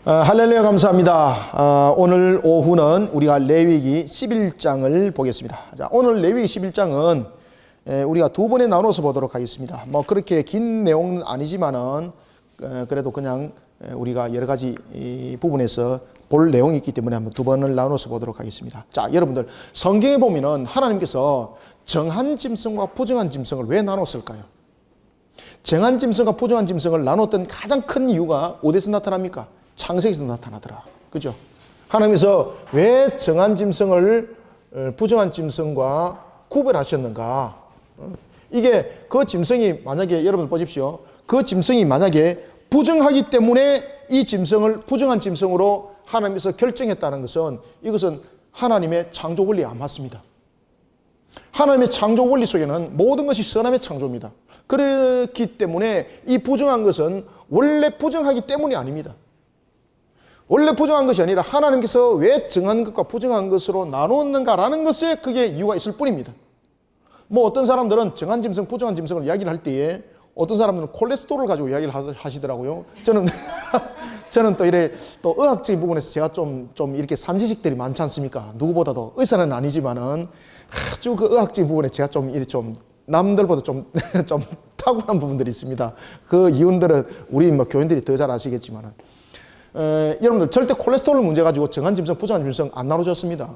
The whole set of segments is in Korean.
할렐루야 감사합니다. 오늘 오후는 우리가 레위기 11장을 보겠습니다. 자, 오늘 레위기 11장은 우리가 두 번에 나눠서 보도록 하겠습니다. 뭐 그렇게 긴 내용은 아니지만은 그래도 그냥 우리가 여러 가지 부분에서 볼 내용이 있기 때문에 한번 두 번을 나눠서 보도록 하겠습니다. 자, 여러분들 성경에 보면은 하나님께서 정한 짐승과 부정한 짐승을 왜 나눴을까요? 정한 짐승과 부정한 짐승을 나눴던 가장 큰 이유가 어디서 나타납니까? 창세기에서 나타나더라. 그죠? 하나님께서 왜 정한 짐승을 부정한 짐승과 구별하셨는가? 이게 그 짐승이 만약에 여러분 보십시오. 그 짐승이 만약에 부정하기 때문에 이 짐승을 부정한 짐승으로 하나님께서 결정했다는 것은 이것은 하나님의 창조 원리에 안 맞습니다. 하나님의 창조 원리 속에는 모든 것이 선함의 창조입니다. 그렇기 때문에 이 부정한 것은 원래 부정하기 때문이 아닙니다. 원래 부정한 것이 아니라 하나님께서 왜 정한 것과 부정한 것으로 나누었는가라는 것에 그게 이유가 있을 뿐입니다. 뭐 어떤 사람들은 정한 짐승, 부정한 짐승을 이야기를 할 때에 어떤 사람들은 콜레스테롤을 가지고 이야기를 하시더라고요. 저는 또 이래 또 의학적인 부분에서 제가 좀 이렇게 산지식들이 많지 않습니까? 누구보다도 의사는 아니지만은 아주 그 의학적인 부분에 제가 좀 남들보다 좀 탁월한 부분들이 있습니다. 그 이유들은 우리 뭐 교인들이 더 잘 아시겠지만은. 여러분들 절대 콜레스테롤 문제 가지고 정한 짐승, 부정한 짐승 안 나눠졌습니다.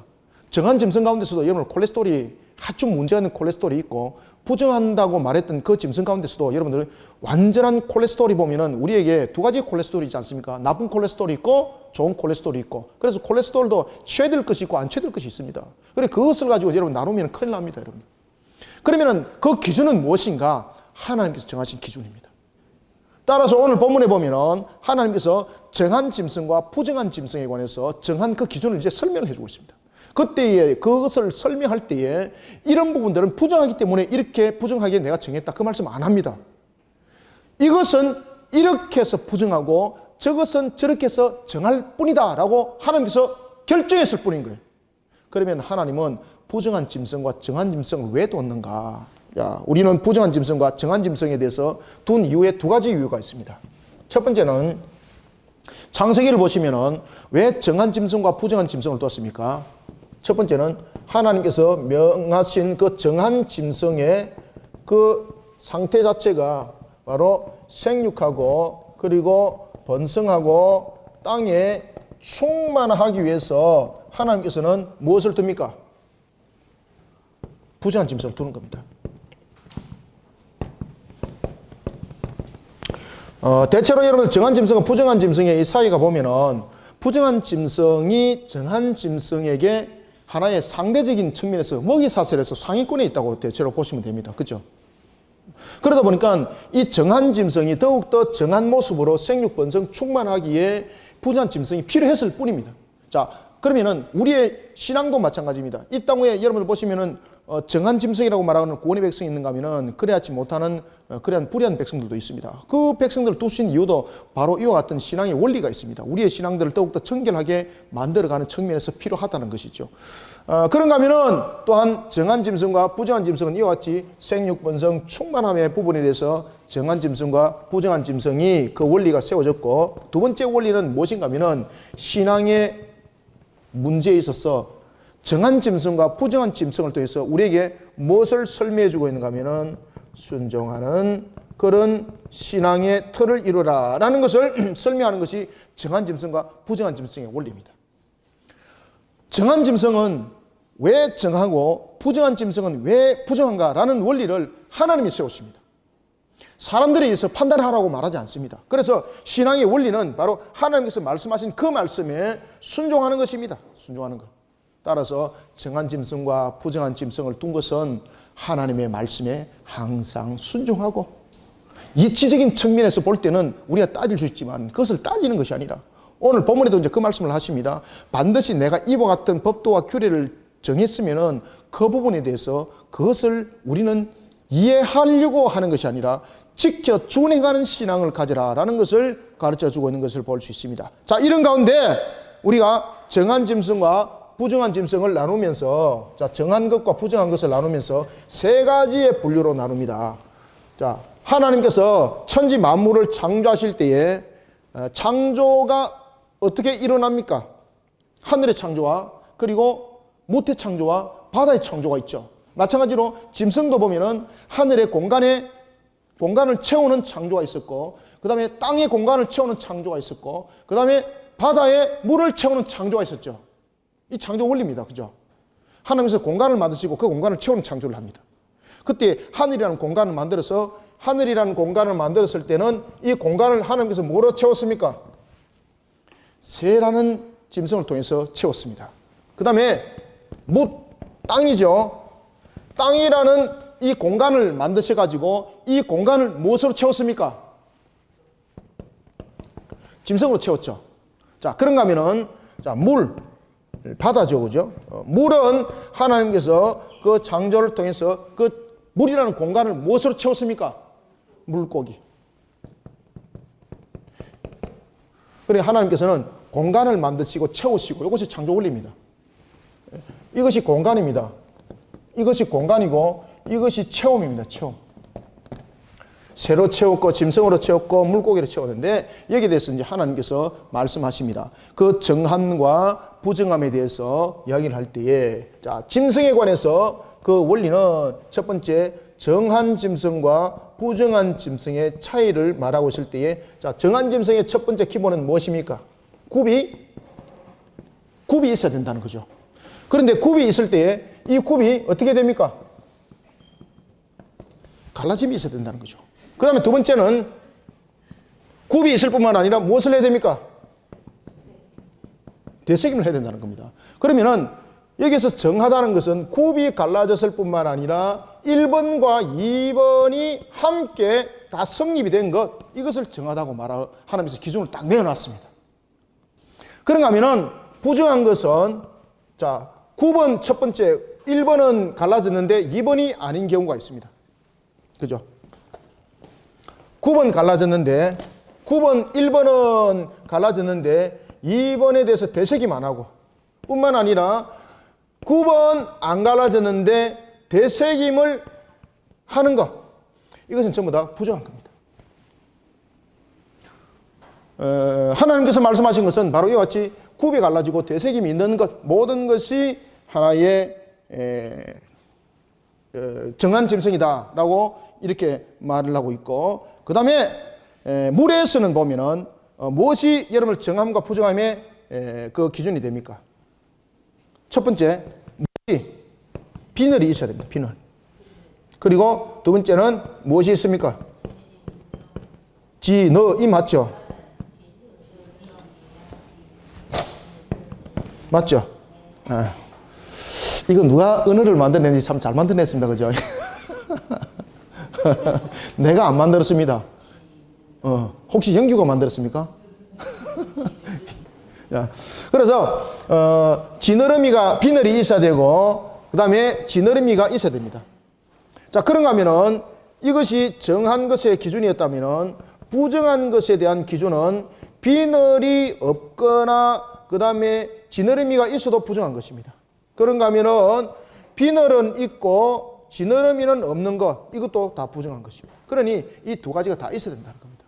정한 짐승 가운데서도 여러분 콜레스테롤이 아주 문제가 있는 콜레스테롤이 있고 부정한다고 말했던 그 짐승 가운데서도 여러분들 완전한 콜레스테롤이 보면은 우리에게 두 가지 콜레스테롤이 있지 않습니까? 나쁜 콜레스테롤이 있고 좋은 콜레스테롤이 있고 그래서 콜레스테롤도 취해될 것이 있고 안 취해될 것이 있습니다. 그래 그것을 가지고 여러분 나누면 큰일 납니다, 여러분. 그러면은 그 기준은 무엇인가? 하나님께서 정하신 기준입니다. 따라서 오늘 본문에 보면은 하나님께서 정한 짐승과 부정한 짐승에 관해서 정한 그 기준을 이제 설명을 해주고 있습니다. 그때에 그것을 설명할 때에 이런 부분들은 부정하기 때문에 이렇게 부정하게 내가 정했다 그 말씀 안 합니다. 이것은 이렇게 해서 부정하고 저것은 저렇게 해서 정할 뿐이다 라고 하나님께서 결정했을 뿐인 거예요. 그러면 하나님은 부정한 짐승과 정한 짐승을 왜 뒀는가? 자, 우리는 부정한 짐승과 정한 짐승에 대해서 둔 이유에 두 가지 이유가 있습니다. 첫 번째는 창세기를 보시면은 왜 정한 짐승과 부정한 짐승을 뒀습니까? 첫 번째는 하나님께서 명하신 그 정한 짐승의 그 상태 자체가 바로 생육하고 그리고 번성하고 땅에 충만하기 위해서 하나님께서는 무엇을 둡니까? 부정한 짐승을 두는 겁니다. 대체로 여러분 정한 짐승과 부정한 짐승의 이 사이가 보면은 부정한 짐승이 정한 짐승에게 하나의 상대적인 측면에서 먹이사슬에서 상위권에 있다고 대체로 보시면 됩니다. 그죠? 그러다 보니까 이 정한 짐승이 더욱더 정한 모습으로 생육번성 충만하기에 부정한 짐승이 필요했을 뿐입니다. 자, 그러면은 우리의 신앙도 마찬가지입니다. 이 땅에 여러분들 보시면은 정한 짐승이라고 말하는 구원의 백성이 있는가 하면은 그래야지 못하는 그러한 불의한 백성들도 있습니다. 그 백성들을 두신 이유도 바로 이와 같은 신앙의 원리가 있습니다. 우리의 신앙들을 더욱더 청결하게 만들어가는 측면에서 필요하다는 것이죠. 그런가 하면은 또한 정한 짐승과 부정한 짐승은 이와 같이 생육번성 충만함의 부분에 대해서 정한 짐승과 부정한 짐승이 그 원리가 세워졌고 두 번째 원리는 무엇인가 하면은 신앙의 문제에 있어서 정한 짐승과 부정한 짐승을 통해서 우리에게 무엇을 설명해 주고 있는가 하면은 순종하는 그런 신앙의 틀을 이루라 라는 것을 설명하는 것이 정한 짐승과 부정한 짐승의 원리입니다. 정한 짐승은 왜 정하고 부정한 짐승은 왜 부정한가 라는 원리를 하나님이 세우십니다. 사람들에 의해서 판단하라고 말하지 않습니다. 그래서 신앙의 원리는 바로 하나님께서 말씀하신 그 말씀에 순종하는 것입니다. 순종하는 것. 따라서 정한 짐승과 부정한 짐승을 둔 것은 하나님의 말씀에 항상 순종하고 이치적인 측면에서 볼 때는 우리가 따질 수 있지만 그것을 따지는 것이 아니라 오늘 본문에도 이제 그 말씀을 하십니다. 반드시 내가 이와 같은 법도와 규례를 정했으면은 그 부분에 대해서 그것을 우리는 이해하려고 하는 것이 아니라 지켜 준행하는 신앙을 가져라라는 것을 가르쳐 주고 있는 것을 볼 수 있습니다. 자, 이런 가운데 우리가 정한 짐승과 부정한 짐승을 나누면서 자, 정한 것과 부정한 것을 나누면서 세 가지의 분류로 나눕니다. 자, 하나님께서 천지 만물을 창조하실 때에 창조가 어떻게 일어납니까? 하늘의 창조와 그리고 무태 창조와 바다의 창조가 있죠. 마찬가지로 짐승도 보면은 하늘의 공간을 채우는 창조가 있었고, 그 다음에 땅의 공간을 채우는 창조가 있었고, 그 다음에 바다에 물을 채우는 창조가 있었죠. 이 창조 원리입니다. 그죠? 하나님께서 공간을 만드시고 그 공간을 채우는 창조를 합니다. 그때 하늘이라는 공간을 만들었을 때는 이 공간을 하나님께서 뭐로 채웠습니까? 새라는 짐승을 통해서 채웠습니다. 그 다음에 땅이죠. 땅이라는 이 공간을 만드셔가지고 이 공간을 무엇으로 채웠습니까? 짐승으로 채웠죠. 자, 그런가 하면은, 자, 바다죠. 그죠? 물은 하나님께서 그 창조를 통해서 그 물이라는 공간을 무엇으로 채웠습니까? 물고기. 그러니까 하나님께서는 공간을 만드시고 채우시고, 이것이 창조 원리입니다. 이것이 공간입니다. 이것이 공간이고 이것이 체험입니다. 체험. 새로 채웠고 짐승으로 채웠고 물고기로 채웠는데 여기에 대해서 이제 하나님께서 말씀하십니다. 그 정함과 부정함에 대해서 이야기를 할 때에, 자, 짐승에 관해서 그 원리는 첫 번째 정한 짐승과 부정한 짐승의 차이를 말하고 있을 때에, 자, 정한 짐승의 첫 번째 기본은 무엇입니까? 굽이 있어야 된다는 거죠. 그런데 굽이 있을 때에 이 굽이 어떻게 됩니까? 갈라짐이 있어야 된다는 거죠. 그 다음에 두 번째는 굽이 있을 뿐만 아니라 무엇을 해야 됩니까? 되새김을 해야 된다는 겁니다. 그러면은 여기서 정하다는 것은 굽이 갈라졌을 뿐만 아니라 1번과 2번이 함께 다 성립이 된 것, 이것을 정하다고 하나님께서 기준을 딱 내어놨습니다. 그런가 하면은 부정한 것은, 자, 9번 첫 번째 1번은 갈라졌는데 2번이 아닌 경우가 있습니다. 그죠? 1번은 갈라졌는데 2번에 대해서 되새김 안 하고, 뿐만 아니라 9번 안 갈라졌는데 되새김을 하는 것, 이것은 전부 다 부정한 겁니다. 하나님께서 말씀하신 것은 바로 이와 같이 굽이 갈라지고 되새김이 있는 것, 모든 것이 하나의 정한 짐승이다라고 이렇게 말을 하고 있고, 그 다음에 물에서는 보면은 무엇이 여러분을 정함과 부정함의 그 기준이 됩니까? 첫 번째, 비늘이 있어야 됩니다. 비늘. 그리고 두 번째는 무엇이 있습니까? 이 맞죠? 맞죠? 아. 이거 누가 언어를 만들어냈는지 참 잘 만들어냈습니다. 그죠? 내가 안 만들었습니다. 혹시 영규가 만들었습니까? 그래서 비늘이 있어야 되고, 그 다음에 지느러미가 있어야 됩니다. 자, 그런가 하면은 이것이 정한 것의 기준이었다면은 부정한 것에 대한 기준은 비늘이 없거나 그 다음에 지느러미가 있어도 부정한 것입니다. 그런가 하면은 비늘은 있고 지느러미는 없는 것, 이것도 다 부정한 것입니다. 그러니 이 두 가지가 다 있어야 된다는 겁니다.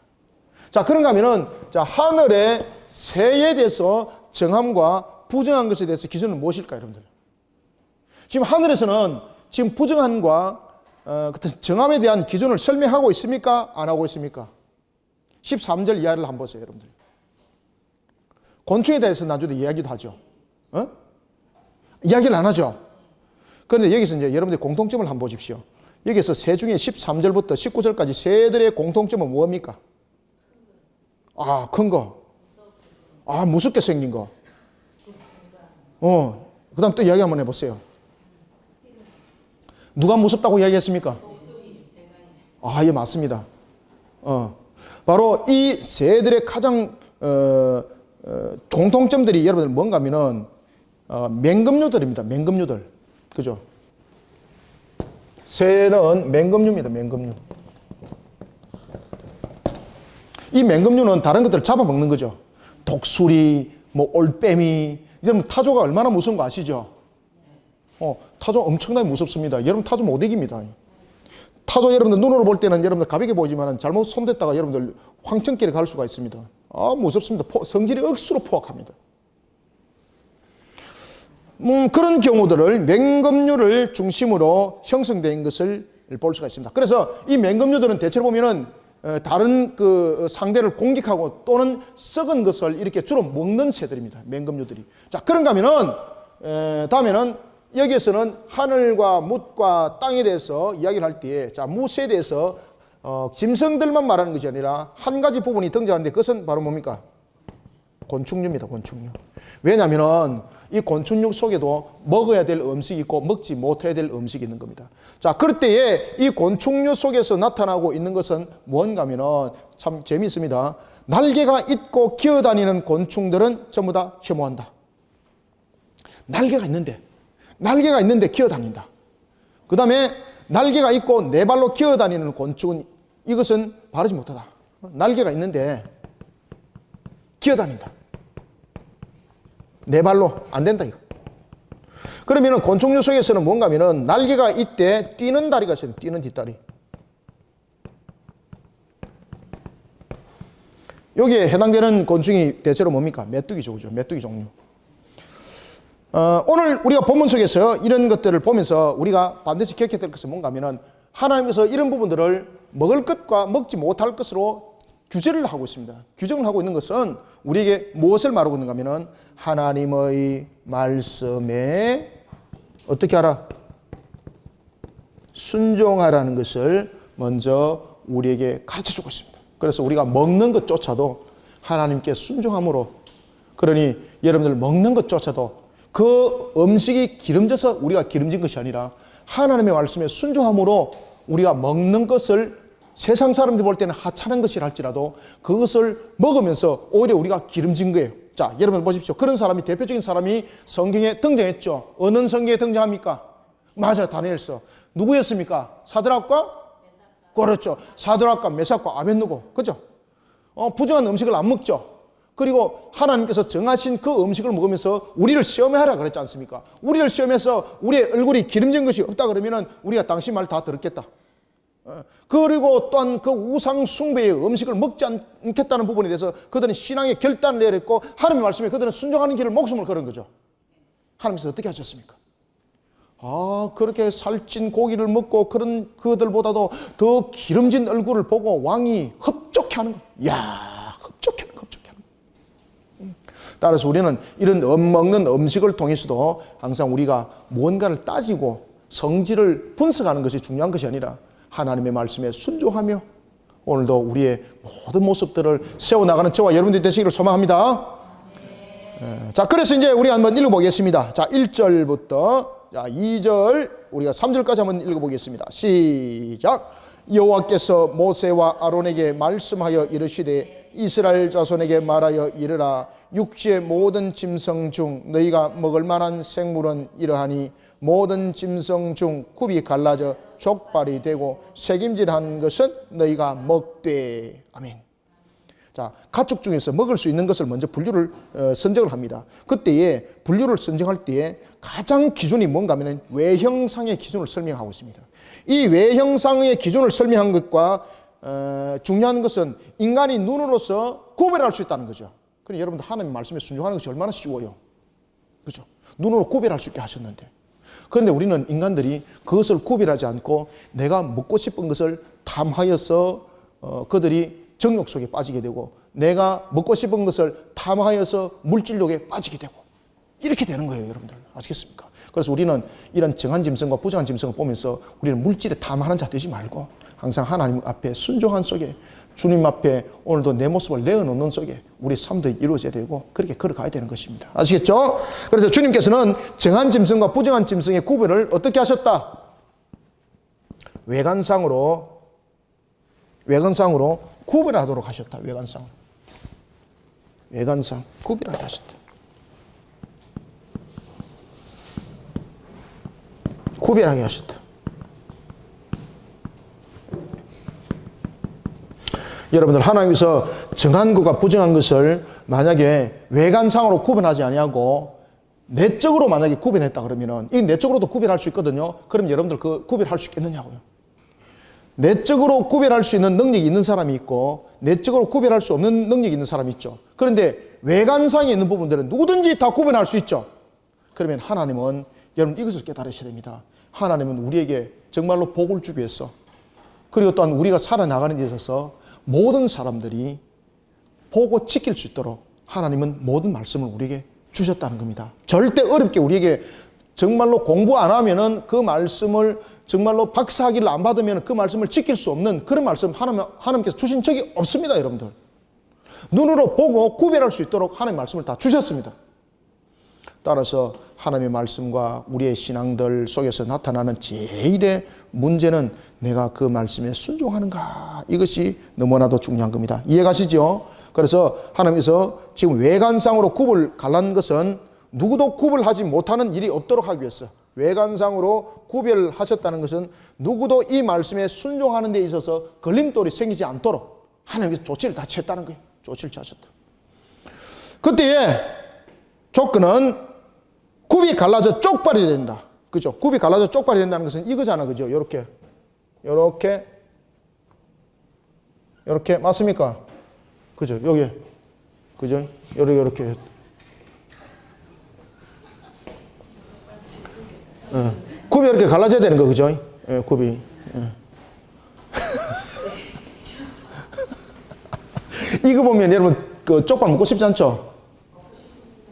자, 그런가 하면은, 자, 하늘의 새에 대해서 정함과 부정한 것에 대해서 기준은 무엇일까요, 여러분들? 지금 하늘에서는 지금 부정함과 정함에 대한 기준을 설명하고 있습니까? 안 하고 있습니까? 13절 이하를 한번 보세요, 여러분들. 곤충에 대해서 나중에 이야기도 하죠. 이야기를 안 하죠. 그런데 여기서 이제 여러분들 공통점을 한번 보십시오. 여기서 새 중에 13절부터 19절까지 새들의 공통점은 무엇입니까? 큰 거. 무섭게 생긴 거. 그 다음 또 이야기 한번 해보세요. 누가 무섭다고 이야기했습니까? 예, 맞습니다. 바로 이 새들의 가장, 공통점들이 여러분들 뭔가 하면은, 맹금류들입니다. 맹금류들. 그죠? 새는 맹금류입니다. 맹금류. 이 맹금류는 다른 것들을 잡아먹는 거죠. 독수리, 올빼미. 여러분, 타조가 얼마나 무서운 거 아시죠? 타조 엄청나게 무섭습니다. 여러분, 타조 못 이깁니다. 타조 여러분들 눈으로 볼 때는 여러분들 가볍게 보이지만 잘못 손댔다가 여러분들 황천길에 갈 수가 있습니다. 무섭습니다. 성질이 억수로 포악합니다. 그런 경우들을 맹금류를 중심으로 형성된 것을 볼 수가 있습니다. 그래서 이 맹금류들은 대체로 보면은 다른 그 상대를 공격하고 또는 썩은 것을 이렇게 주로 먹는 새들입니다. 맹금류들이. 자, 그런가 하면은 다음에는 여기에서는 하늘과 뭇과 땅에 대해서 이야기를 할 때에 자, 무새에 대해서 짐승들만 말하는 것이 아니라 한 가지 부분이 등장하는데 그것은 바로 뭡니까? 곤충류입니다. 곤충류. 왜냐하면 이 곤충류 속에도 먹어야 될 음식이 있고 먹지 못해야 될 음식이 있는 겁니다. 자, 그럴 때에 이 곤충류 속에서 나타나고 있는 것은 뭔가 하면은 참 재미있습니다. 날개가 있고 기어다니는 곤충들은 전부 다 혐오한다. 날개가 있는데 기어다닌다. 그 다음에 날개가 있고 네 발로 기어다니는 곤충은 이것은 바르지 못하다. 날개가 있는데 기어다닌다. 네 발로 안 된다 이거. 그러면은 곤충류 속에서는 뭔가 하면은 날개가 있대 뛰는 다리가 있어요. 뛰는 뒷다리. 여기에 해당되는 곤충이 대체로 뭡니까? 메뚜기죠. 그죠? 메뚜기 종류. 오늘 우리가 본문 속에서 이런 것들을 보면서 우리가 반드시 기억해야 될 것은 뭔가 하면은 하나님께서 이런 부분들을 먹을 것과 먹지 못할 것으로 규제를 하고 있습니다. 규정을 하고 있는 것은 우리에게 무엇을 말하고 있는가 하면은 하나님의 말씀에 어떻게 하라? 순종하라는 것을 먼저 우리에게 가르쳐 주고 있습니다. 그래서 우리가 먹는 것조차도 하나님께 순종함으로, 그러니 여러분들 먹는 것조차도 그 음식이 기름져서 우리가 기름진 것이 아니라 하나님의 말씀에 순종함으로 우리가 먹는 것을 세상 사람들이 볼 때는 하찮은 것이라 할지라도 그것을 먹으면서 오히려 우리가 기름진 거예요. 자, 여러분 보십시오. 그런 사람이, 대표적인 사람이 성경에 등장했죠. 어느 성경에 등장합니까? 맞아요. 다니엘서. 누구였습니까? 사드락과? 그렇죠. 사드락과 메삭과 아벳느고. 그죠? 부정한 음식을 안 먹죠. 그리고 하나님께서 정하신 그 음식을 먹으면서 우리를 시험하라 그랬지 않습니까? 우리를 시험해서 우리의 얼굴이 기름진 것이 없다 그러면은 우리가 당신 말 다 들었겠다. 그리고 또한 그 우상 숭배의 음식을 먹지 않겠다는 부분에 대해서 그들은 신앙의 결단을 내렸고 하나님의 말씀에 그들은 순종하는 길을 목숨을 걸은 거죠. 하나님께서 어떻게 하셨습니까? 그렇게 살찐 고기를 먹고 그런 그들보다도 더 기름진 얼굴을 보고 왕이 흡족해하는 거. 이야, 흡족해하는 거. 따라서 우리는 이런 먹는 음식을 통해서도 항상 우리가 무언가를 따지고 성질을 분석하는 것이 중요한 것이 아니라 하나님의 말씀에 순종하며 오늘도 우리의 모든 모습들을 세워나가는 저와 여러분들이 되시기를 소망합니다. 자, 그래서 이제 우리 한번 읽어보겠습니다. 자, 1절부터 자, 2절 우리가 3절까지 한번 읽어보겠습니다. 시작. 여호와께서 모세와 아론에게 말씀하여 이르시되 이스라엘 자손에게 말하여 이르라. 육지의 모든 짐승 중 너희가 먹을 만한 생물은 이러하니 모든 짐승 중 굽이 갈라져 족발이 되고 새김질한 것은 너희가 먹되. 아멘. 자, 가축 중에서 먹을 수 있는 것을 먼저 분류를 선정을 합니다. 그때에 분류를 선정할 때에 가장 기준이 뭔가 하면 외형상의 기준을 설명하고 있습니다. 이 외형상의 기준을 설명한 것과 중요한 것은 인간이 눈으로서 구별할 수 있다는 거죠. 그러니 여러분들 하나님 말씀에 순종하는 것이 얼마나 쉬워요. 그렇죠? 눈으로 구별할 수 있게 하셨는데. 그런데 우리는 인간들이 그것을 구별하지 않고 내가 먹고 싶은 것을 탐하여서 그들이 정욕 속에 빠지게 되고 내가 먹고 싶은 것을 탐하여서 물질욕에 빠지게 되고 이렇게 되는 거예요, 여러분들. 아시겠습니까? 그래서 우리는 이런 정한 짐승과 부정한 짐승을 보면서 우리는 물질에 탐하는 자 되지 말고 항상 하나님 앞에 순종한 속에 주님 앞에 오늘도 내 모습을 내어놓는 속에 우리 삶도 이루어져야 되고 그렇게 걸어가야 되는 것입니다. 아시겠죠? 그래서 주님께서는 정한 짐승과 부정한 짐승의 구별을 어떻게 하셨다? 외관상으로 구별하도록 하셨다. 외관상 구별하게 하셨다. 구별하게 하셨다. 여러분들 하나님께서 정한 것과 부정한 것을 만약에 외관상으로 구별하지 아니하고 내적으로 만약에 구별했다 그러면은 이 내적으로도 구별할 수 있거든요. 그럼 여러분들 그 구별할 수 있겠느냐고요. 내적으로 구별할 수 있는 능력이 있는 사람이 있고 내적으로 구별할 수 없는 능력이 있는 사람이 있죠. 그런데 외관상에 있는 부분들은 누구든지 다 구별할 수 있죠. 그러면 하나님은 여러분 이것을 깨달으셔야 됩니다. 하나님은 우리에게 정말로 복을 주기 위해서 그리고 또한 우리가 살아나가는 데 있어서 모든 사람들이 보고 지킬 수 있도록 하나님은 모든 말씀을 우리에게 주셨다는 겁니다. 절대 어렵게 우리에게 정말로 공부 안 하면은 그 말씀을 정말로 박사학위를 안 받으면 그 말씀을 지킬 수 없는 그런 말씀 하나님께서 주신 적이 없습니다, 여러분들. 눈으로 보고 구별할 수 있도록 하나님의 말씀을 다 주셨습니다. 따라서 하나님의 말씀과 우리의 신앙들 속에서 나타나는 제일의 문제는 내가 그 말씀에 순종하는가, 이것이 너무나도 중요한 겁니다. 이해가시죠? 그래서 하나님께서 지금 외관상으로 구분을 갈라는 것은 누구도 구별하지 못하는 일이 없도록 하기 위해서, 외관상으로 구별하셨다는 것은 누구도 이 말씀에 순종하는 데 있어서 걸림돌이 생기지 않도록 하나님께서 조치를 다 취했다는 거예요. 조치를 취하셨다. 그때의 조건은 굽이 갈라져 쪽발이 된다. 그죠? 굽이 갈라져 쪽발이 된다는 것은 이거잖아. 그죠? 요렇게. 요렇게 맞습니까? 그죠? 여기. 그죠? 요렇게. 굽이 이렇게 갈라져야 되는 거, 그죠? 예, 굽이. 예. 이거 보면 여러분, 그 쪽발 먹고 싶지 않죠?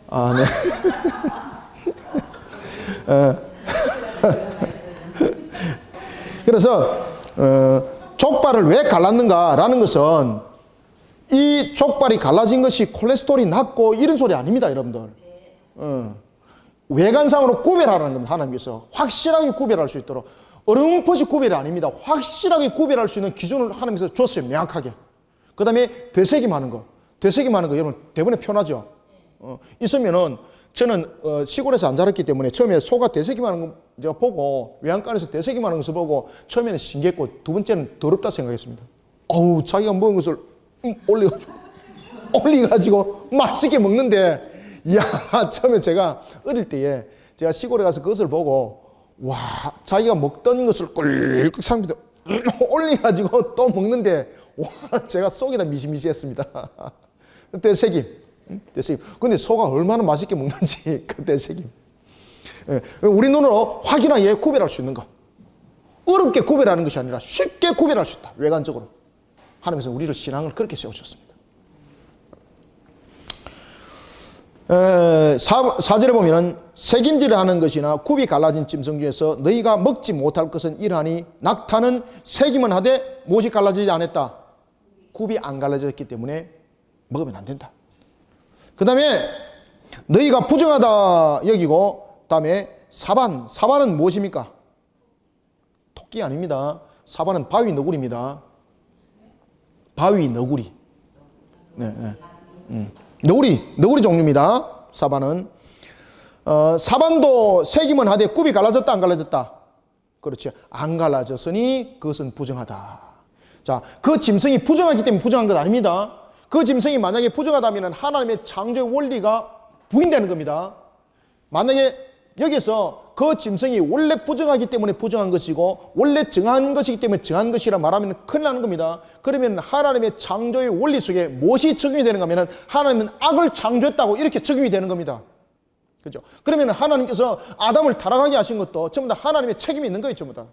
아, 네. 그래서, 족발을 왜 갈랐는가라는 것은 이 족발이 갈라진 것이 콜레스테롤이 낮고 이런 소리 아닙니다, 여러분들. 외관상으로 구별하라는 겁니다. 하나님께서 확실하게 구별할 수 있도록. 어렴풋이 구별이 아닙니다. 확실하게 구별할 수 있는 기준을 하나님께서 줬어요. 명확하게. 그 다음에 되새김하는 거. 되새김하는 거 여러분 대부분에 편하죠. 있으면은 저는 시골에서 안 자랐기 때문에 처음에 소가 되새김하는 거 제가 보고 외양간에서 되새김하는 것을 보고 처음에는 신기했고 두 번째는 더럽다 생각했습니다. 어우, 자기가 먹은 것을 올려가지고 맛있게 먹는데, 이야, 처음에 제가 어릴 때에 제가 시골에 가서 그것을 보고, 와, 자기가 먹던 것을 꿀꺽 상비도 올려가지고 또 먹는데, 와, 제가 속이 다 미시미시했습니다. 되새김. 근데 소가 얼마나 맛있게 먹는지, 그 되새김. 우리 눈으로 확인하게 구별할 수 있는 거. 어렵게 구별하는 것이 아니라 쉽게 구별할 수 있다. 외관적으로. 하나님께서 우리를 신앙을 그렇게 세우셨습니다. 4절에 보면은 새김질을 하는 것이나 굽이 갈라진 짐승 중에서 너희가 먹지 못할 것은 이러하니 낙타는 새김은 하되 무엇이 갈라지지 않았다. 굽이 안 갈라졌기 때문에 먹으면 안 된다. 그 다음에 너희가 부정하다 여기고, 다음에 사반은 무엇입니까? 토끼 아닙니다. 사반은 바위 너구리입니다. 바위 너구리. 너구리 종류입니다. 사반은. 사반도 새김은 하되 굽이 갈라졌다 안 갈라졌다? 그렇죠. 안 갈라졌으니 그것은 부정하다. 자, 그 짐승이 부정하기 때문에 부정한 것 아닙니다. 그 짐승이 만약에 부정하다면 하나님의 창조의 원리가 부인되는 겁니다. 만약에 여기서 그 짐승이 원래 부정하기 때문에 부정한 것이고 원래 정한 것이기 때문에 정한 것이라 말하면 큰일 나는 겁니다. 그러면 하나님의 창조의 원리 속에 무엇이 적용이 되는가 하면 하나님은 악을 창조했다고 이렇게 적용이 되는 겁니다. 그죠? 그러면 하나님께서 아담을 타락하게 하신 것도 전부 다 하나님의 책임이 있는 거예요, 전부 다.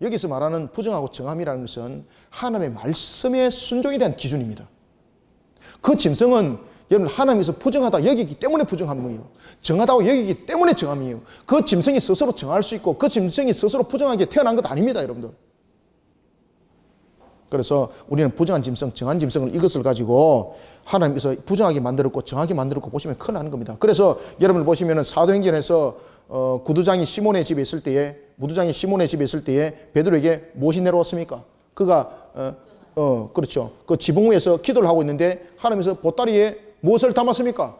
여기서 말하는 부정하고 정함이라는 것은 하나님의 말씀에 순종에 대한 기준입니다. 그 짐승은 여러분 하나님께서 부정하다 여기기 때문에 부정한 거예요. 정하다고 여기기 때문에 정함이에요. 그 짐승이 스스로 정할 수 있고 그 짐승이 스스로 부정하게 태어난 것 아닙니다, 여러분들. 그래서 우리는 부정한 짐승, 정한 짐승을 이것을 가지고 하나님께서 부정하게 만들었고 정하게 만들었고 보시면 큰일 나는 겁니다. 그래서 여러분 보시면은 사도행전에서 무두장이 시몬의 집에 있을 때에 베드로에게 무엇이 내려왔습니까? 그가 그렇죠. 그 지붕 위에서 기도를 하고 있는데 하나님께서 보따리에 무엇을 담았습니까?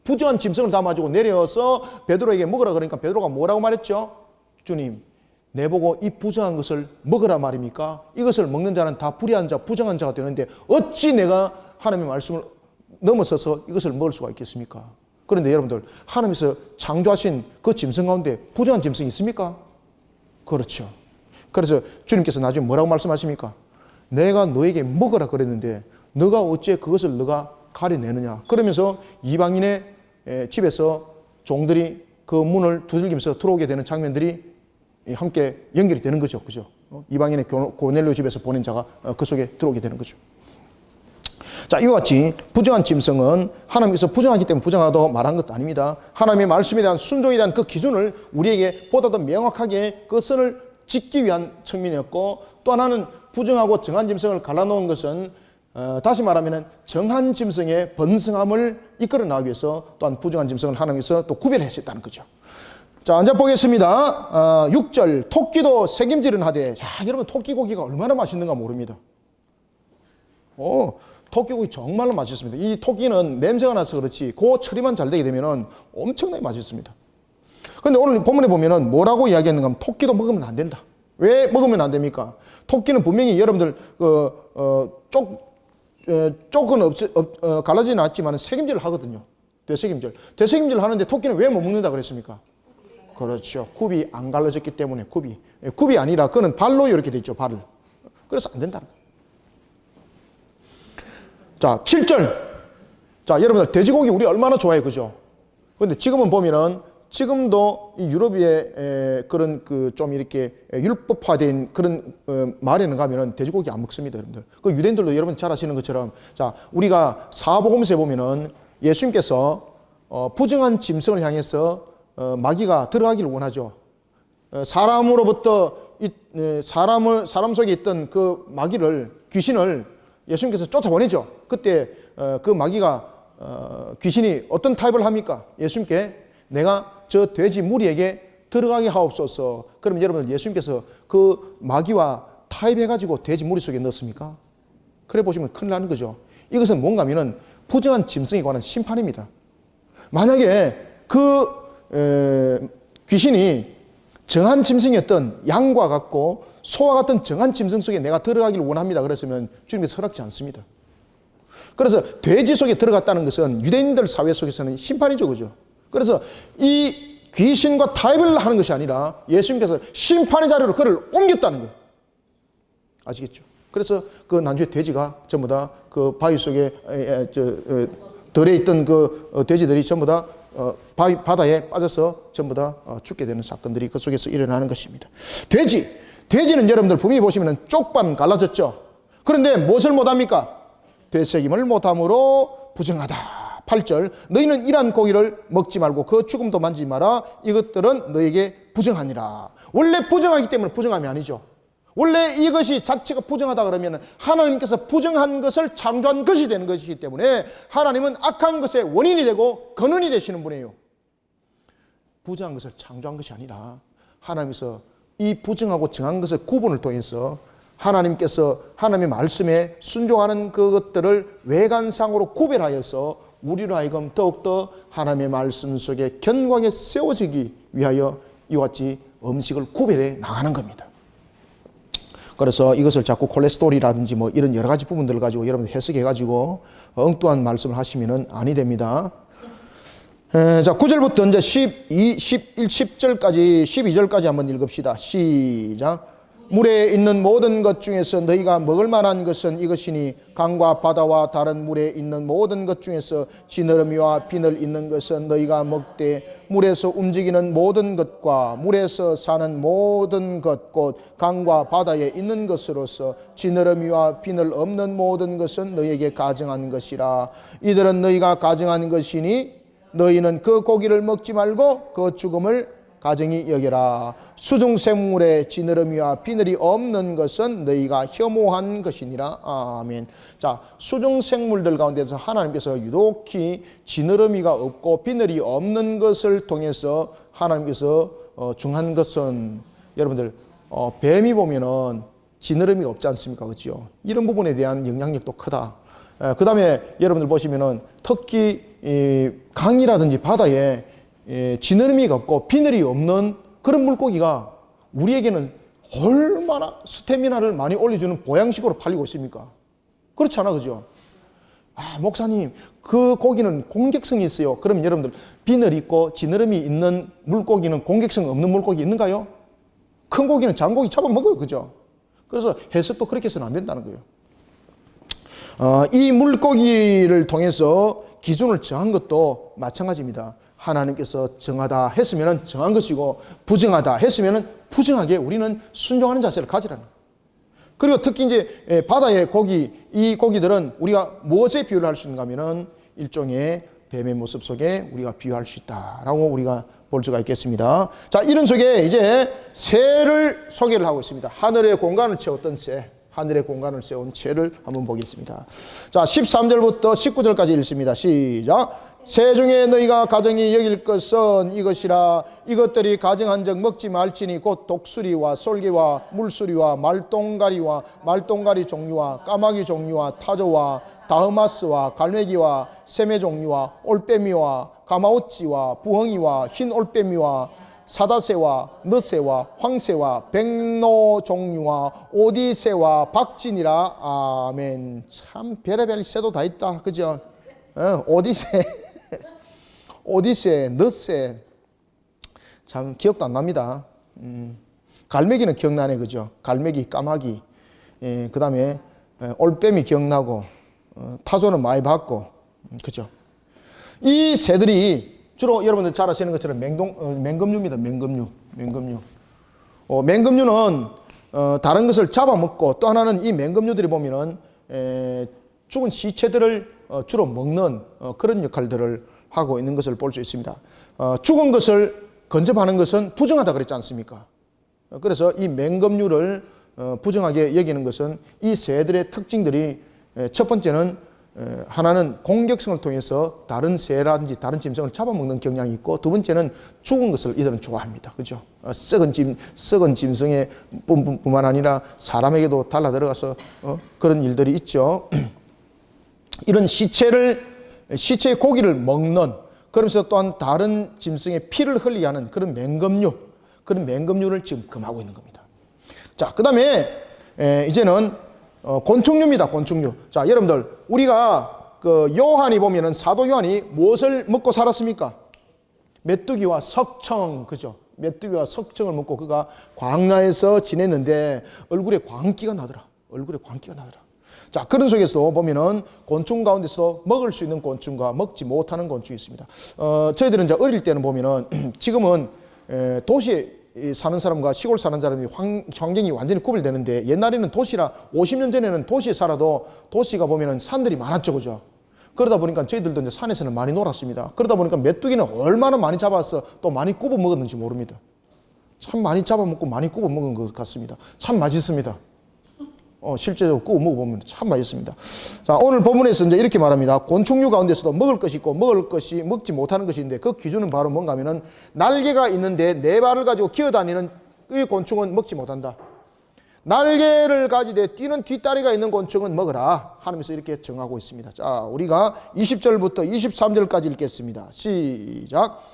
부정한 짐승을 담아주고 내려서 베드로에게 먹으라 그러니까 베드로가 뭐라고 말했죠? 주님, 내보고 이 부정한 것을 먹으라 말입니까? 이것을 먹는 자는 다 불의한 자, 부정한 자가 되는데 어찌 내가 하나님의 말씀을 넘어서서 이것을 먹을 수가 있겠습니까? 그런데 여러분들, 하나님께서 창조하신 그 짐승 가운데 부정한 짐승이 있습니까? 그렇죠. 그래서 주님께서 나중에 뭐라고 말씀하십니까? 내가 너에게 먹으라 그랬는데 너가 어째 그것을 너가 가려내느냐. 그러면서 이방인의 집에서 종들이 그 문을 두들기면서 들어오게 되는 장면들이 함께 연결이 되는 거죠. 그죠? 이방인의 고넬료 집에서 보낸 자가 그 속에 들어오게 되는 거죠. 자, 이와 같이 부정한 짐승은 하나님께서 부정하기 때문에 부정하다고 말한 것도 아닙니다. 하나님의 말씀에 대한 순종에 대한 그 기준을 우리에게 보다 더 명확하게 그 선을 짓기 위한 측면이었고, 또 하나는 부정하고 정한 짐승을 갈라놓은 것은 다시 말하면 정한 짐승의 번성함을 이끌어 나가기 위해서 또한 부정한 짐승을 하나님께서 또 구별하셨다는 거죠. 자, 앉아 보겠습니다. 6절, 토끼도 새김질은 하되. 자, 여러분, 토끼 고기가 얼마나 맛있는가 모릅니다. 토끼고기 정말로 맛있습니다. 이 토끼는 냄새가 나서 그렇지 그 처리만 잘 되게 되면 엄청나게 맛있습니다. 그런데 오늘 본문에 보면 뭐라고 이야기했는가 하면 토끼도 먹으면 안 된다. 왜 먹으면 안 됩니까? 토끼는 분명히 여러분들 쪽은 갈라지는 않지만 새김질을 하거든요. 되새김질 하는데 토끼는 왜 못 먹는다 그랬습니까? 그렇죠. 굽이 안 갈라졌기 때문에 굽이 아니라 그는 발로 이렇게 돼 있죠. 발을. 그래서 안 된다는 거예요. 자, 7절. 자, 여러분들 돼지고기 우리 얼마나 좋아해, 그죠? 그런데 지금은 보면은 지금도 이 유럽의 그런 좀 이렇게 율법화된 그런 말에는 가면은 돼지고기 안 먹습니다, 여러분들. 그 유대인들도 여러분 잘 아시는 것처럼, 자, 우리가 사복음서에 보면은 예수님께서 부정한 짐승을 향해서 마귀가 들어가기를 원하죠. 사람으로부터 사람 속에 있던 그 마귀를, 귀신을 예수님께서 쫓아보내죠. 그때 그 마귀가 귀신이 어떤 타입을 합니까? 예수님께 내가 저 돼지 무리에게 들어가게 하옵소서. 그럼 여러분들 예수님께서 그 마귀와 타협해가지고 돼지 무리 속에 넣었습니까? 그래 보시면 큰일 나는 거죠. 이것은 뭔가 하면은 부정한 짐승에 관한 심판입니다. 만약에 그 귀신이 정한 짐승이었던 양과 같고 소와 같은 정한 짐승 속에 내가 들어가기를 원합니다. 그랬으면 주님께서 허락지 않습니다. 그래서 돼지 속에 들어갔다는 것은 유대인들 사회 속에서는 심판이죠. 그죠? 그래서 이 귀신과 타협을 하는 것이 아니라 예수님께서 심판의 자리로 그를 옮겼다는 거예요. 아시겠죠? 그래서 그 난주의 돼지가 전부 다 그 바위 속에 덜에 있던 그 돼지들이 전부 다 바다에 빠져서 전부 다 죽게 되는 사건들이 그 속에서 일어나는 것입니다. 돼지는 여러분들 분명히 보시면 쪽반 갈라졌죠. 그런데 무엇을 못합니까? 되새김을 못함으로 부정하다. 8절, 너희는 이러한 고기를 먹지 말고 그 죽음도 만지지 마라. 이것들은 너에게 부정하니라. 원래 부정하기 때문에 부정함이 아니죠. 원래 이것이 자체가 부정하다 그러면 하나님께서 부정한 것을 창조한 것이 되는 것이기 때문에 하나님은 악한 것의 원인이 되고 근원이 되시는 분이에요. 부정한 것을 창조한 것이 아니라 하나님께서 이 부정하고 정한 것의 구분을 통해서 하나님께서 하나님의 말씀에 순종하는 그것들을 외관상으로 구별하여서 우리로 하여금 더욱더 하나님의 말씀 속에 견고하게 세워지기 위하여 이와 같이 음식을 구별해 나가는 겁니다. 그래서 이것을 자꾸 콜레스테롤이라든지 뭐 이런 여러 가지 부분들을 가지고 여러분 해석해가지고 엉뚱한 말씀을 하시면 아니 됩니다. 자, 9절부터 이제 10절까지 12절까지 한번 읽읍시다. 시작. 물에 있는 모든 것 중에서 너희가 먹을 만한 것은 이것이니 강과 바다와 다른 물에 있는 모든 것 중에서 지느러미와 비늘 있는 것은 너희가 먹되 물에서 움직이는 모든 것과 물에서 사는 모든 것 곧 강과 바다에 있는 것으로서 지느러미와 비늘 없는 모든 것은 너희에게 가증한 것이라. 이들은 너희가 가증한 것이니 너희는 그 고기를 먹지 말고 그 죽음을 가증히 여겨라. 수중생물의 지느러미와 비늘이 없는 것은 너희가 혐오한 것이니라. 아멘. 자, 수중생물들 가운데서 하나님께서 유독히 지느러미가 없고 비늘이 없는 것을 통해서 하나님께서 중한 것은 여러분들 뱀이 보면은 지느러미가 없지 않습니까? 그렇죠? 이런 부분에 대한 영향력도 크다. 그 다음에 여러분들 보시면은 특히 강이라든지 바다에 지느러미가 없고 비늘이 없는 그런 물고기가 우리에게는 얼마나 스태미나를 많이 올려주는 보양식으로 팔리고 있습니까? 그렇지 않아, 그죠? 아, 목사님, 그 고기는 공격성이 있어요. 그럼 여러분들 비늘 있고 지느러미 있는 물고기는 공격성 없는 물고기 있는가요? 큰 고기는 작은 고기 잡아먹어요. 그죠? 그래서 해석도 그렇게 해서는 안 된다는 거예요. 이 물고기를 통해서 기준을 정한 것도 마찬가지입니다. 하나님께서 정하다 했으면 정한 것이고 부정하다 했으면 부정하게 우리는 순종하는 자세를 가지라는 거예요. 그리고 특히 이제 바다의 고기, 이 고기들은 우리가 무엇에 비유를 할 수 있는가 하면은 일종의 뱀의 모습 속에 우리가 비유할 수 있다라고 우리가 볼 수가 있겠습니다. 자, 이런 속에 이제 새를 소개를 하고 있습니다. 하늘의 공간을 채웠던 새, 하늘의 공간을 세운 새를 한번 보겠습니다. 자, 13절부터 19절까지 읽습니다. 시작. 새 중에 너희가 가정이 여길 것은 이것이라. 이것들이 가정한 적 먹지 말지니 곧 독수리와 솔개와 물수리와 말똥가리 종류와 까마귀 종류와 타조와 다흐마스와 갈매기와 새매 종류와 올빼미와 가마우치와 부엉이와 흰 올빼미와 사다새와 너새와 황새와 백로 종류와 오디새와 박진이라. 아멘. 참 별의별 새도 다 있다. 그죠? 오디새 오디새, 너새, 참 기억도 안 납니다. 갈매기는 기억나네, 그죠? 갈매기, 까마귀, 그 다음에 올빼미 기억나고, 타조는 많이 봤고, 그죠? 이 새들이 주로 여러분들 잘 아시는 것처럼 맹금류입니다. 맹금류. 맹금류는 다른 것을 잡아먹고, 또 하나는 이 맹금류들이 보면은 죽은 시체들을 주로 먹는 그런 역할들을 하고 있는 것을 볼 수 있습니다. 죽은 것을 건접하는 것은 부정하다 그랬지 않습니까? 그래서 이 맹금류를 부정하게 여기는 것은 이 새들의 특징들이, 첫 번째는 하나는 공격성을 통해서 다른 새라든지 다른 짐승을 잡아먹는 경향이 있고, 두 번째는 죽은 것을 이들은 좋아합니다. 그죠? 썩은 짐승의 뿐만 아니라 사람에게도 달라들어가서 그런 일들이 있죠. 이런 시체의 고기를 먹는, 그러면서 또한 다른 짐승의 피를 흘리게 하는 그런 맹금류를 지금 금하고 있는 겁니다. 자, 그 다음에 이제는 곤충류입니다. 곤충류. 자, 여러분들, 우리가 그 요한이 보면은 사도 요한이 무엇을 먹고 살았습니까? 메뚜기와 석청, 그죠? 메뚜기와 석청을 먹고 그가 광야에서 지냈는데 얼굴에 광기가 나더라. 자, 그런 속에서도 보면은 곤충 가운데서 먹을 수 있는 곤충과 먹지 못하는 곤충이 있습니다. 저희들은 이제 어릴 때는 보면은 지금은 도시에 사는 사람과 시골 사는 사람이 환경이 완전히 구별되는데, 옛날에는 50년 전에는 도시에 살아도 도시가 보면은 산들이 많았죠. 그죠? 그러다 보니까 저희들도 이제 산에서는 많이 놀았습니다. 그러다 보니까 메뚜기는 얼마나 많이 잡아서 또 많이 구워 먹었는지 모릅니다. 참 많이 잡아먹고 많이 구워 먹은 것 같습니다. 참 맛있습니다. 실제로 구워 먹어보면 참 맛있습니다. 자, 오늘 본문에서 이제 이렇게 말합니다. 곤충류 가운데서도 먹을 것이 있고 먹지 못하는 것이 있는데, 그 기준은 바로 뭔가 하면은 날개가 있는데 네 발을 가지고 기어다니는 이 곤충은 먹지 못한다. 날개를 가지되 뛰는 뒷다리가 있는 곤충은 먹으라 하면서 이렇게 정하고 있습니다. 자, 우리가 20절부터 23절까지 읽겠습니다. 시작.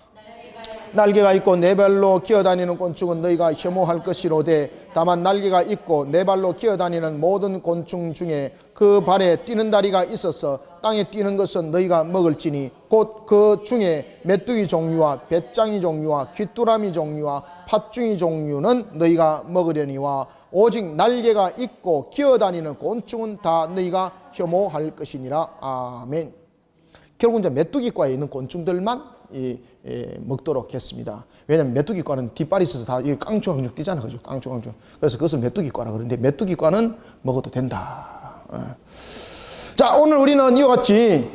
날개가 있고 네 발로 기어다니는 곤충은 너희가 혐오할 것이로되, 다만 날개가 있고 네 발로 기어다니는 모든 곤충 중에 그 발에 뛰는 다리가 있어서 땅에 뛰는 것은 너희가 먹을지니, 곧 그 중에 메뚜기 종류와 배짱이 종류와 귀뚜라미 종류와 팥중이 종류는 너희가 먹으려니와, 오직 날개가 있고 기어다니는 곤충은 다 너희가 혐오할 것이니라. 아멘. 결국 이제 메뚜기과에 있는 곤충들만 먹도록 했습니다. 왜냐하면 메뚜기과는 뒷발이 있어서 다 깡충깡충 뛰잖아요. 그죠? 깡충깡충. 그래서 그것을 메뚜기과라 그러는데, 메뚜기과는 먹어도 된다. 자, 오늘 우리는 이와 같이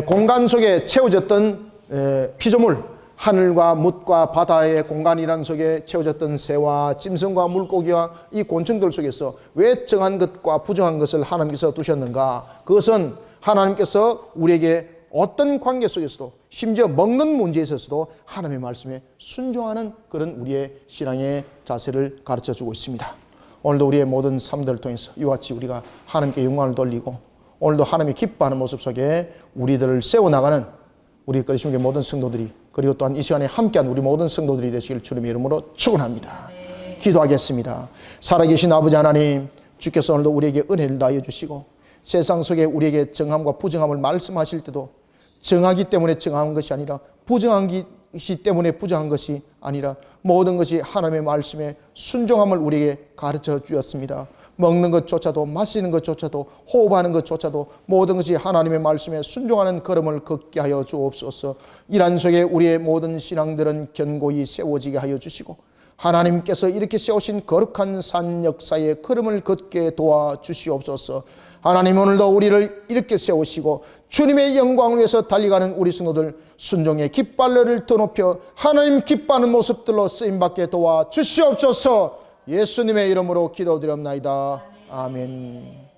공간 속에 채워졌던 피조물, 하늘과 뭇과 바다의 공간이란 속에 채워졌던 새와 짐승과 물고기와 이 곤충들 속에서 왜 정한 것과 부정한 것을 하나님께서 두셨는가? 그것은 하나님께서 우리에게 어떤 관계 속에서도, 심지어 먹는 문제에 있어서도 하나님의 말씀에 순종하는 그런 우리의 신앙의 자세를 가르쳐주고 있습니다. 오늘도 우리의 모든 삶들을 통해서 이와 같이 우리가 하나님께 영광을 돌리고, 오늘도 하나님이 기뻐하는 모습 속에 우리들을 세워나가는 우리 그리스도의 모든 성도들이, 그리고 또한 이 시간에 함께한 우리 모든 성도들이 되시길 주님의 이름으로 축원합니다. 기도하겠습니다. 살아계신 아버지 하나님, 주께서 오늘도 우리에게 은혜를 다하여 주시고, 세상 속에 우리에게 정함과 부정함을 말씀하실 때도 정하기 때문에 정한 것이 아니라 부정하기 것이 때문에 부정한 것이 아니라 모든 것이 하나님의 말씀에 순종함을 우리에게 가르쳐 주었습니다. 먹는 것조차도 마시는 것조차도 호흡하는 것조차도 모든 것이 하나님의 말씀에 순종하는 걸음을 걷게 하여 주옵소서. 이란 속에 우리의 모든 신앙들은 견고히 세워지게 하여 주시고 하나님께서 이렇게 세우신 거룩한 산 역사의 걸음을 걷게 도와주시옵소서. 하나님 오늘도 우리를 이렇게 세우시고 주님의 영광을 위해서 달려가는 우리 성도들 순종의 깃발을 더 높여 하나님 기뻐하는 모습들로 쓰임받게 도와주시옵소서. 예수님의 이름으로 기도드립나이다. 아멘.